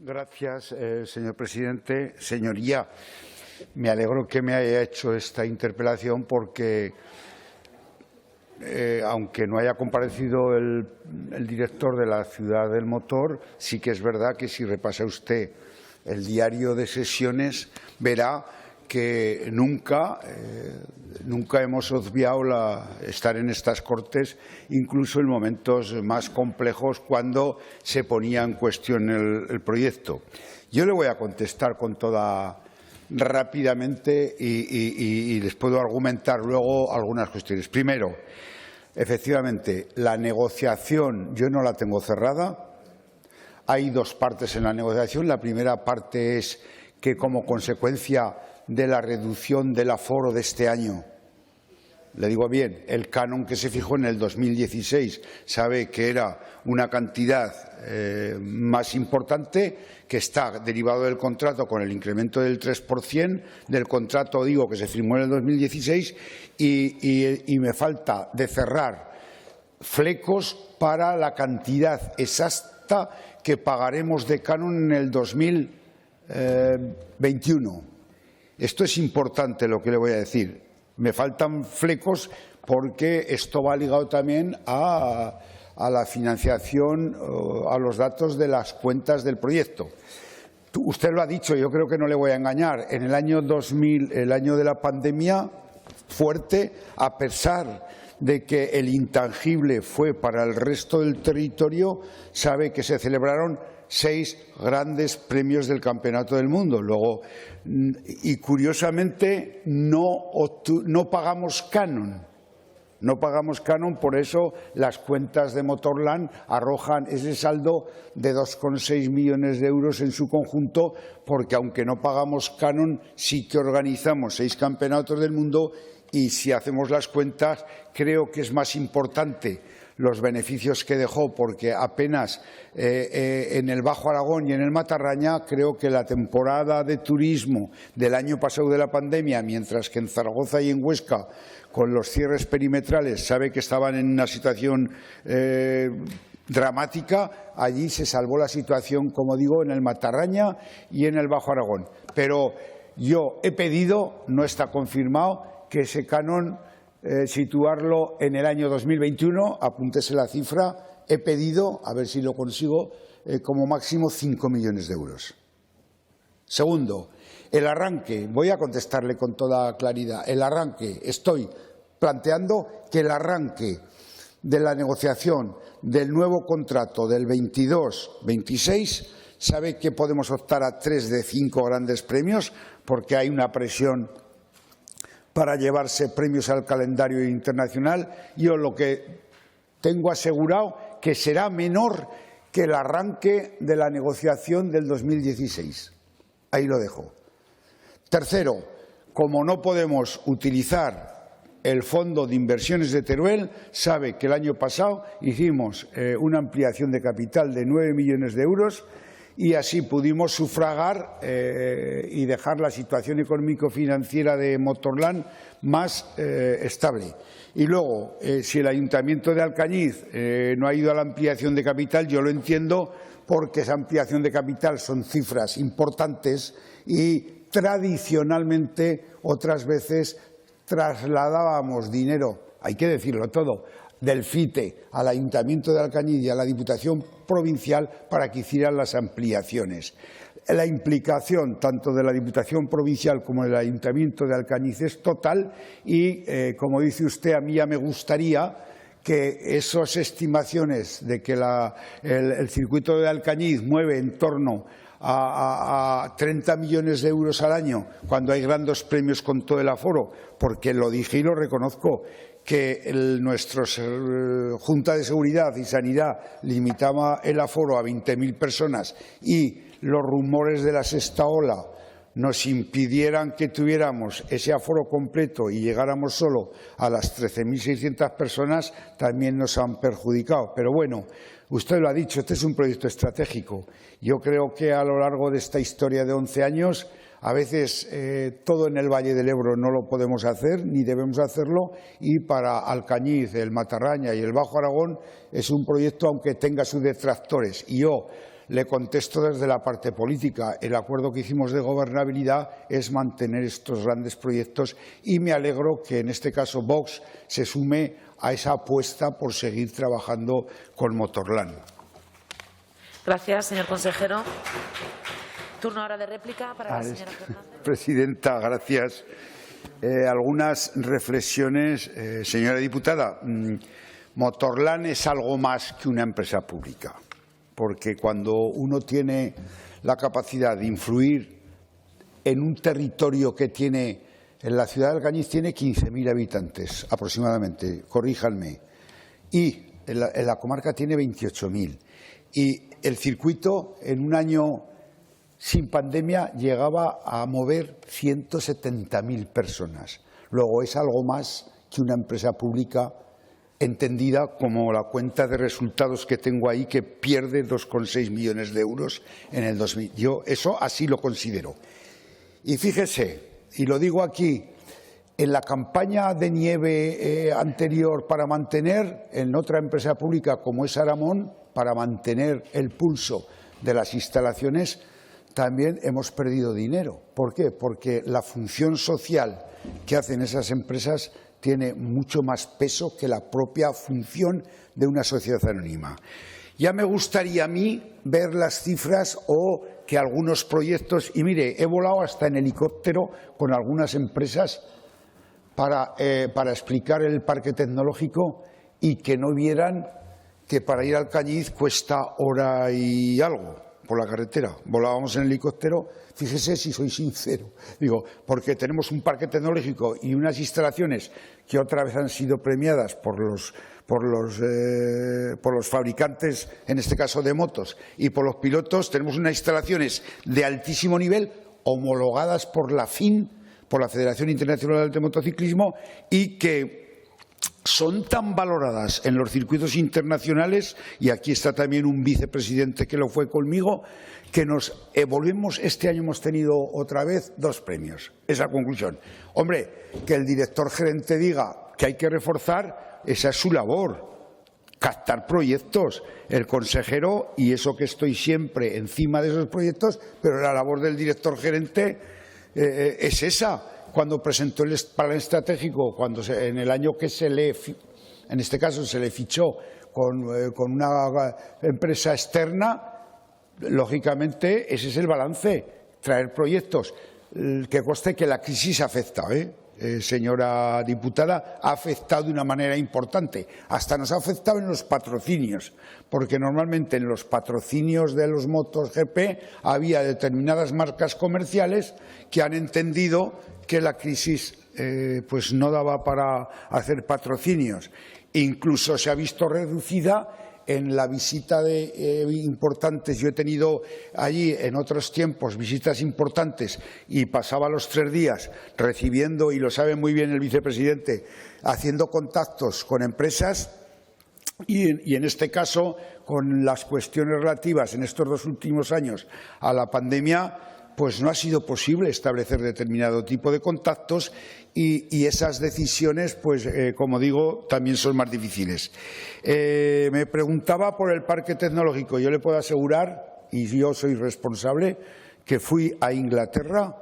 Gracias, señor presidente. Señoría, me alegro que me haya hecho esta interpelación porque, aunque no haya comparecido el director de la Ciudad del Motor, sí que es verdad que si repasa usted el diario de sesiones verá que nunca hemos obviado estar en estas Cortes, incluso en momentos más complejos cuando se ponía en cuestión el proyecto. Yo le voy a contestar con toda rápidamente y les puedo argumentar luego algunas cuestiones. Primero, efectivamente, la negociación yo no la tengo cerrada. Hay dos partes en la negociación. La primera parte es que, como consecuencia de la reducción del aforo de este año, le digo bien, el canon que se fijó en el 2016 sabe que era una cantidad más importante, que está derivado del contrato con el incremento del 3% del contrato, digo, que se firmó en el 2016 y me falta de cerrar flecos para la cantidad exacta que pagaremos de canon en el 2021. Esto es importante lo que le voy a decir. Me faltan flecos porque esto va ligado también a la financiación, a los datos de las cuentas del proyecto. Usted lo ha dicho, yo creo que no le voy a engañar. En el año 2000, el año de la pandemia fuerte, a pesar de que el intangible fue para el resto del territorio, sabe que se celebraron 6 grandes premios del Campeonato del Mundo. Luego, y curiosamente no pagamos canon. No pagamos canon, por eso las cuentas de Motorland arrojan ese saldo de 2,6 millones de euros en su conjunto, porque aunque no pagamos canon, sí que organizamos 6 campeonatos del mundo y si hacemos las cuentas, creo que es más importante los beneficios que dejó, porque apenas en el Bajo Aragón y en el Matarraña creo que la temporada de turismo del año pasado de la pandemia, mientras que en Zaragoza y en Huesca, con los cierres perimetrales, sabe que estaban en una situación dramática, allí se salvó la situación, como digo, en el Matarraña y en el Bajo Aragón. Pero yo he pedido, no está confirmado, que ese canon situarlo en el año 2021, apúntese la cifra, he pedido, a ver si lo consigo, como máximo 5 millones de euros. Segundo, el arranque, voy a contestarle con toda claridad, el arranque, estoy planteando que el arranque de la negociación del nuevo contrato del 22-26, sabe que podemos optar a 3 de 5 grandes premios, porque hay una presión para llevarse premios al calendario internacional. Yo lo que tengo asegurado que será menor que el arranque de la negociación del 2016. Ahí lo dejo. Tercero, como no podemos utilizar el Fondo de Inversiones de Teruel, sabe que el año pasado hicimos una ampliación de capital de 9 millones de euros y así pudimos sufragar y dejar la situación económico-financiera de Motorland más estable. Y luego, si el Ayuntamiento de Alcañiz no ha ido a la ampliación de capital, yo lo entiendo, porque esa ampliación de capital son cifras importantes y tradicionalmente otras veces trasladábamos dinero, hay que decirlo todo, del FITE al Ayuntamiento de Alcañiz y a la Diputación Provincial para que hicieran las ampliaciones. La implicación tanto de la Diputación Provincial como del Ayuntamiento de Alcañiz es total y, como dice usted, a mí ya me gustaría que esas estimaciones de que el circuito de Alcañiz mueve en torno a 30 millones de euros al año cuando hay grandes premios con todo el aforo, porque lo dije y lo reconozco, que nuestra Junta de Seguridad y Sanidad limitaba el aforo a 20.000 personas y los rumores de la sexta ola nos impidieran que tuviéramos ese aforo completo y llegáramos solo a las 13.600 personas, también nos han perjudicado. Pero bueno, usted lo ha dicho, este es un proyecto estratégico. Yo creo que a lo largo de esta historia de 11 años, a veces todo en el Valle del Ebro no lo podemos hacer ni debemos hacerlo, y para Alcañiz, el Matarraña y el Bajo Aragón es un proyecto, aunque tenga sus detractores. Y yo le contesto desde la parte política. El acuerdo que hicimos de gobernabilidad es mantener estos grandes proyectos y me alegro que en este caso Vox se sume a esa apuesta por seguir trabajando con Motorland. Gracias, señor consejero. Turno ahora de réplica para la señora Fernández. Presidenta, gracias. Algunas reflexiones. Señora diputada, Motorland es algo más que una empresa pública, porque cuando uno tiene la capacidad de influir en un territorio que tiene, en la ciudad de Alcañiz tiene 15.000 habitantes aproximadamente, corríjanme, y en la comarca tiene 28.000, y el circuito en un año sin pandemia llegaba a mover 170.000 personas. Luego es algo más que una empresa pública entendida como la cuenta de resultados que tengo ahí, que pierde 2,6 millones de euros en el 2000. Yo eso así lo considero. Y fíjese, y lo digo aquí, en la campaña de nieve anterior para mantener, en otra empresa pública como es Aramón, para mantener el pulso de las instalaciones, también hemos perdido dinero. ¿Por qué? Porque la función social que hacen esas empresas tiene mucho más peso que la propia función de una sociedad anónima. Ya me gustaría a mí ver las cifras o que algunos proyectos, y mire, he volado hasta en helicóptero con algunas empresas para explicar el parque tecnológico y que no vieran que para ir al Alcañiz cuesta hora y algo por la carretera. Volábamos en helicóptero, fíjese si soy sincero, digo, porque tenemos un parque tecnológico y unas instalaciones que otra vez han sido premiadas por los fabricantes, en este caso de motos, y por los pilotos. Tenemos unas instalaciones de altísimo nivel homologadas por la FIN, por la Federación Internacional de Motociclismo, y que son tan valoradas en los circuitos internacionales, y aquí está también un vicepresidente que lo fue conmigo, que nos volvemos. Este año hemos tenido otra vez 2 premios. Esa conclusión. Hombre, que el director gerente diga que hay que reforzar, esa es su labor, captar proyectos. El consejero, y eso que estoy siempre encima de esos proyectos, pero la labor del director gerente es esa. Cuando presentó el plan estratégico, en el año que en este caso se le fichó con una empresa externa, lógicamente ese es el balance, traer proyectos. Que conste que la crisis afecta, señora diputada, ha afectado de una manera importante. Hasta nos ha afectado en los patrocinios, porque normalmente en los patrocinios de los MotoGP había determinadas marcas comerciales que han entendido que la crisis pues no daba para hacer patrocinios. Incluso se ha visto reducida en la visita de importantes. Yo he tenido allí en otros tiempos visitas importantes y pasaba los 3 días recibiendo, y lo sabe muy bien el vicepresidente, haciendo contactos con empresas y en este caso con las cuestiones relativas en estos 2 últimos años a la pandemia, pues no ha sido posible establecer determinado tipo de contactos y esas decisiones, pues como digo, también son más difíciles. Me preguntaba por el parque tecnológico. Yo le puedo asegurar, y yo soy responsable, que fui a Inglaterra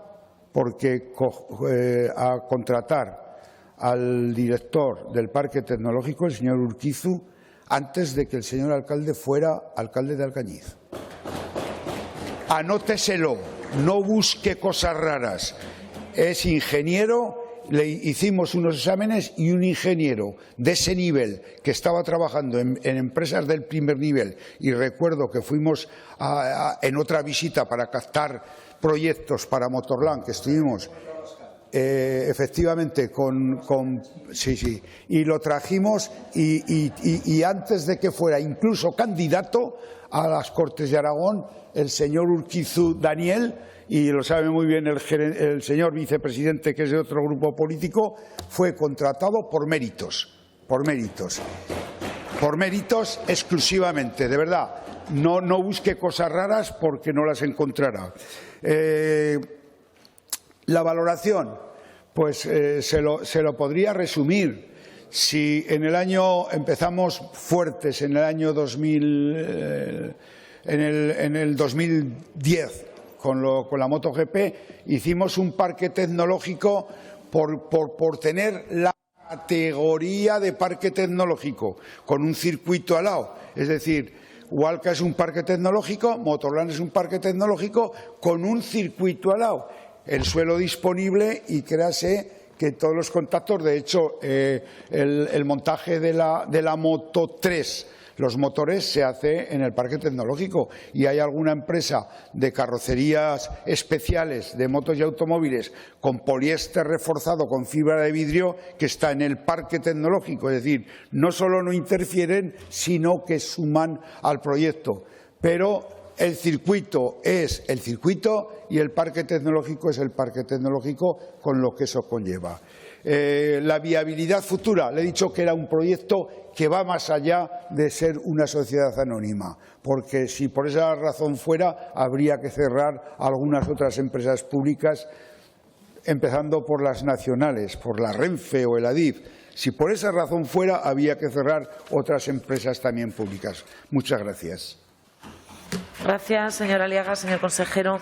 a contratar al director del parque tecnológico, el señor Urquizu, antes de que el señor alcalde fuera alcalde de Alcañiz. Anóteselo, no busque cosas raras. Es ingeniero, le hicimos unos exámenes y un ingeniero de ese nivel que estaba trabajando en empresas del primer nivel, y recuerdo que fuimos en otra visita para captar proyectos para Motorland, que estuvimos efectivamente sí, y lo trajimos y antes de que fuera incluso candidato a las Cortes de Aragón, el señor Urquizu Daniel, y lo sabe muy bien el señor vicepresidente, que es de otro grupo político, fue contratado por méritos exclusivamente, de verdad. No busque cosas raras porque no las encontrará. La valoración, pues se lo podría resumir. Si en el año empezamos fuertes, en el año 2000, en el 2010 con la MotoGP, hicimos un parque tecnológico por tener la categoría de parque tecnológico, con un circuito al lado. Es decir, Walca es un parque tecnológico, Motorland es un parque tecnológico con un circuito al lado. El suelo disponible y créase que todos los contactos, de hecho, el montaje de la Moto 3, los motores se hace en el parque tecnológico, y hay alguna empresa de carrocerías especiales de motos y automóviles con poliéster reforzado con fibra de vidrio que está en el parque tecnológico. Es decir, no solo no interfieren, sino que suman al proyecto. Pero el circuito es el circuito y el parque tecnológico es el parque tecnológico, con lo que eso conlleva. La viabilidad futura, le he dicho que era un proyecto que va más allá de ser una sociedad anónima, porque si por esa razón fuera, habría que cerrar algunas otras empresas públicas, empezando por las nacionales, por la Renfe o el Adif. Si por esa razón fuera, había que cerrar otras empresas también públicas. Muchas gracias. Gracias, señora Aliaga. Señor consejero.